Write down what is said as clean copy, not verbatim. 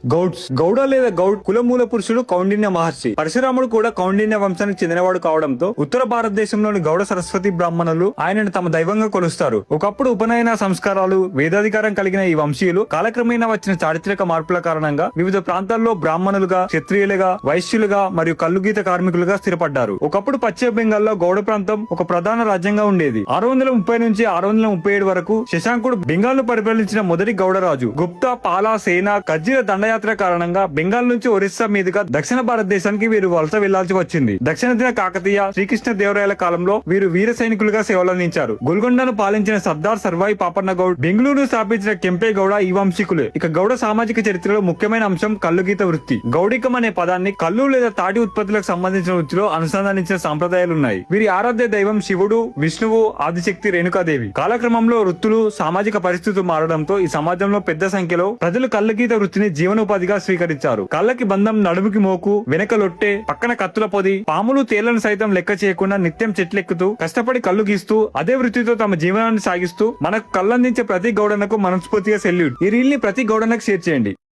గౌడ లేదా గౌడ్ కులమూల పురుషుడు కౌండిన్య మహర్షి. పరశురాముడు కూడా కౌండిన్య వంశానికి చెందినవాడు కావడంతో ఉత్తర భారతదేశంలోని గౌడ సరస్వతి బ్రాహ్మణులు ఆయనను తమ దైవంగా కొలుస్తారు. ఒకప్పుడు ఉపనయన సంస్కారాలు, వేదాధికారం కలిగిన ఈ వంశీయులు కాలక్రమేణా వచ్చిన చారిత్రక మార్పుల కారణంగా వివిధ ప్రాంతాల్లో బ్రాహ్మణులుగా, క్షత్రియులుగా, వైశ్యులుగా మరియు కల్లుగీత కార్మికులుగా స్థిరపడ్డారు. ఒకప్పుడు పశ్చిమ బెంగాల్లో గౌడ ప్రాంతం ఒక ప్రధాన రాజ్యంగా ఉండేది. 630 నుంచి 637 వరకు శశాంకుడు బెంగాల్ ను పరిపాలించిన మొదటి గౌడరాజు. గుప్తా, పాలా, సేన, కజ్జీల దండయాత్ర కారణంగా బెంగాల్ నుంచి ఒరిస్సా మీదుగా దక్షిణ భారతదేశానికి వీరు వలస వెళ్లాల్సి వచ్చింది. దక్షిణ కాకతీయ, శ్రీకృష్ణ దేవరాయల కాలంలో వీరు వీర సైనికులుగా సేవలందించారు. గోల్కొండను పాలించిన సర్దార్ సర్వాయి పాపన్న గౌడ్, బెంగళూరు స్థాపించిన కెంపే గౌడ ఈ వంశీకులే. ఇక గౌడ సామాజిక చరిత్రలో ముఖ్యమైన అంశం కల్లుగీత వృత్తి. గౌడికం అనే పదాన్ని కల్లు లేదా తాటి ఉత్పత్తులకు సంబంధించిన వృత్తిలో అనుసంధానించిన సంప్రదాయాలున్నాయి. వీరి ఆరాధ్య దైవం శివుడు, విష్ణువు, ఆదిశక్తి రేణుకాదేవి. కాలక్రమంలో వృత్తులు, సామాజిక పరిస్థితులు మారడంతో ఈ సమాజంలో పెద్ద సంఖ్యలో ప్రజలు కల్లుగీత వృత్తిని జీవనోపాధిగా స్వీకరించారు. కళ్ళకి బంధం, నడుముకి మోకు, వెనక లొట్టె, పక్కన కత్తుల పొది, పాములు, తేళ్లను సైతం లెక్క చేయకుండా నిత్యం చెట్లెక్కుతూ కష్టపడి కళ్ళు గీస్తూ అదే వృత్తితో తమ జీవనాన్ని సాగిస్తూ మనకు కళ్ళందించే ప్రతి గౌడనకు మనస్ఫూర్తిగా సెల్యూట్. ఈ రీల్ ని ప్రతి గౌడనకు షేర్ చేయండి.